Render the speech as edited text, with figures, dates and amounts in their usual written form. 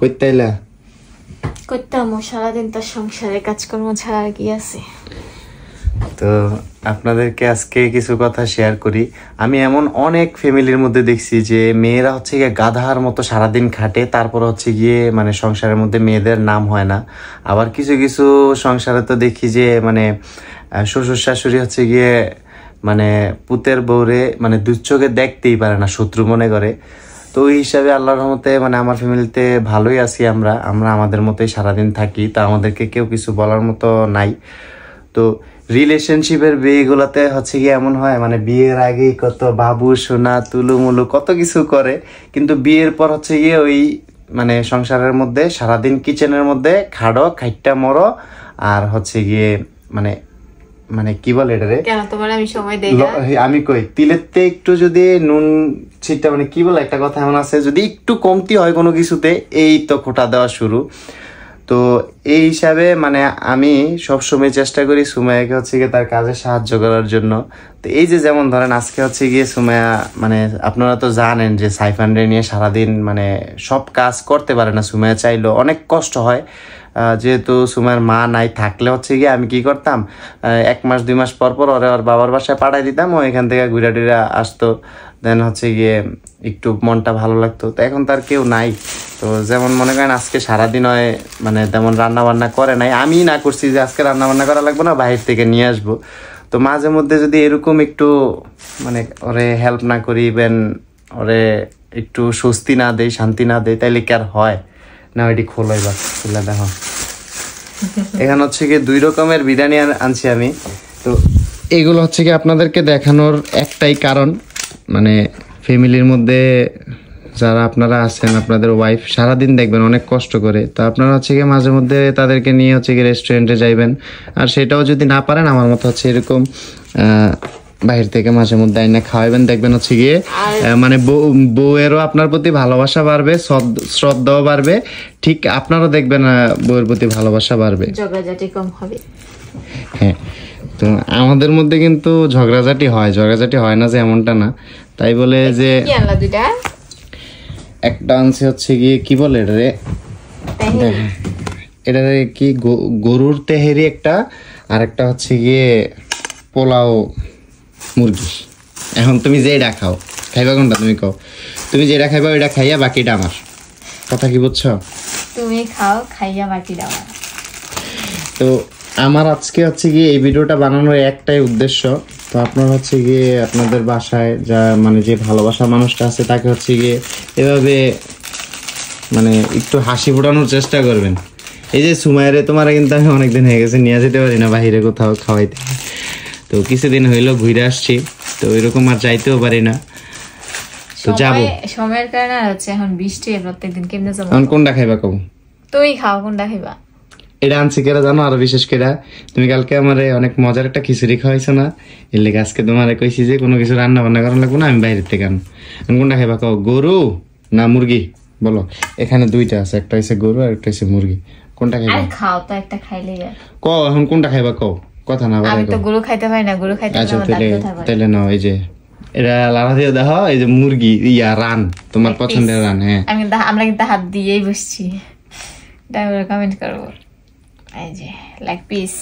কইতাইলা করতাম সারাদিন তার সংসারে কাজকর্ম ছাড়া আর কি আছে। তো আপনাদেরকে আজকে কিছু কথা শেয়ার করি। আমি এমন অনেক ফ্যামিলির মধ্যে দেখছি যে মেয়েরা হচ্ছে গিয়ে গাধার মতো সারাদিন খাটে, তারপর হচ্ছে গিয়ে মানে সংসারের মধ্যে মেয়েদের নাম হয় না। আবার কিছু কিছু সংসারে তো দেখি যে মানে শ্বশুর শাশুড়ি হচ্ছে গিয়ে মানে পুতের বউরে মানে দুচোখে দেখতেই পারে না, শত্রু মনে করে। তো ওই হিসাবে আল্লাহর রহমতে মানে আমার ফ্যামিলিতে ভালোই আছি আমরা আমাদের মতোই সারাদিন থাকি, তা আমাদেরকে কেউ কিছু বলার মতো নাই। তো রিলেশনশিপের বিয়েগুলোতে হচ্ছে কি এমন হয় মানে বিয়ের আগেই কত বাবু সোনা তুলুমুলু কত কিছু করে, কিন্তু বিয়ের পর হচ্ছে গিয়ে ওই মানে সংসারের মধ্যে সারাদিন কিচেনের মধ্যে খাড়ো খাইটটা মরো, আর হচ্ছে গিয়ে মানে মানে কি বলে এটারে, কেন তোমার আমি সময় দেই না? আমি কই তিলেতে একটু যদি নুন ছিটা মানে কি বলে একটা কথা এমন আছে, যদি একটু কমতি হয় কোনো কিছুতে এই তো খোঁটা দেওয়া শুরু। তো এই হিসাবে মানে আমি সবসময় চেষ্টা করি সুমাইয়াকে হচ্ছে গিয়ে তার কাজে সাহায্য করার জন্য। তো এই যে যেমন ধরেন আজকে হচ্ছে গিয়ে সুমাইয়া মানে আপনারা তো জানেন যে সাইফানরে নিয়ে সারাদিন মানে সব কাজ করতে পারে না, সুমাইয়া চাইলেও অনেক কষ্ট হয়। যেহেতু সুমাইয়ার মা নাই, থাকলে হচ্ছে গিয়ে আমি কি করতাম 1 মাস 2 মাস পর পর ওর বাবার বাসায় পাঠাই দিতাম, ও এখান থেকে ঘুরা টুরা আসতো, দেন হচ্ছে গিয়ে একটু মনটা ভালো লাগতো। তো এখন তার কেউ নাই। তো যেমন মনে করেন আজকে সারাদিন হয় মানে তেমন রান্না বান্না করে নাই, আমি না করছি যে আজকে রান্না বান্না করা লাগবে না, বাইরে থেকে নিয়ে আসবো। তো মাঝে মধ্যে যদি এরকম একটু মানে ওরে হেল্প না করি, ইভেন ওরে একটু স্বস্তি না দেই, শান্তি না দেই, তাইলে কি আর হয় না? ওইটি খোলাই বা খুলে দেখো, এখানে হচ্ছে কি 2 রকমের বিরিয়ানি আনছি আমি। তো এগুলো হচ্ছে কি আপনাদেরকে দেখানোর একটাই কারণ, মানে ফ্যামিলির মধ্যে যারা আপনারা আছেন আপনাদের ওয়াইফ সারাদিন দেখবেন অনেক কষ্ট করে, তো আপনারা হচ্ছে গিয়ে মাঝে মধ্যে তাদেরকে নিয়ে হচ্ছে গিয়ে রেস্টুরেন্টে যাইবেন। আর সেটাও যদি না পারেন আমার মতো হচ্ছে এরকম বাহির থেকে মাঝে মধ্যে আইনা খাওয়াবেন, দেখবেন হচ্ছে গিয়ে মানে বউয়েরও আপনার প্রতি ভালোবাসা বাড়বে, শ্রদ্ধাও বাড়বে, ঠিক আপনারও দেখবেন বউয়ের প্রতি ভালোবাসা বাড়বে, ঝগড়াঝাটি কম হবে। হ্যাঁ, তো আমাদের মধ্যে কিন্তু ঝগড়াঝাটি হয় না যে এমনটা না। তাই বলে যে একটা আনছে হচ্ছে গিয়ে কি বলে এটারে, এটারে কি গরুর তেহেরি একটা, আর একটা হচ্ছে গিয়ে পোলাও মুরগি। এখন তুমি যেটা খাও, খাইবা কোনটা তুমি কও? তুমি যেটা খাইবা ওইটা খাইয়া বাকিটা আমার, কথা কি বুঝছো? তুমি খাও খাইয়া বাকিটা আমার। তো আমার আজকে হচ্ছে গিয়ে এই ভিডিওটা বানানোর একটাই উদ্দেশ্য, তো আপনার হচ্ছে গিয়ে আপনাদের বাসায় যা মানে যে ভালোবাসা মানুষটা আছে তাকে হচ্ছে গিয়ে এভাবে মানে একটু হাসি ফোটানোর চেষ্টা করবেন। এই যে সুমাইরে তোমার কিন্তু আমি অনেকদিন হয়ে গেছে নিয়ে যেতে পারি না বাইরে কোথাও খাওয়াইতে, তো কিছুদিন হইলো ঘুরে আসছি, তো ওইরকম আর যাইতেও পারি না। তো যাবো সময়ের কারণে হচ্ছে এখন বৃষ্টি, প্রত্যেকদিন কেমনে যাবো? এখন কোনটা খাইবা কও? তুই খাও, কোনটা খাইবা? এটা আনছি কেরা জানো? আরো বিশেষ করে তুমি কালকে আমারে অনেক মজার একটা খিচুড়ি খাওয়াইছো না, এর লেগে আজকে তোমারে কইছি যে কোনো কিছু রান্না বান্না করা লাগবে না, আমি বাইরের থেকে আনো। কোনটা খাইবা কও, গরু না মুরগি? বলো, এখানে 2টা আছে, একটা হইছে গরু আর একটা হইছে মুরগি, কোনটা খাইবা? আর খাও তো, একটা খাইলেই কও এখন কোনটা খাইবা কও, কথা না বাড়াই। আমি তো গরু খাইতে পারি না, গরু খাইতে আচ্ছা তাহলে নাও, এই যে এটা লাড়া দিয়ে দেখো, এই যে মুরগি রান, তোমার পছন্দের রান। হ্যাঁ, আমরা কিন্তু হাত দিয়েই বসছি, কমেন্ট করবো। এই যে লাইক পিস।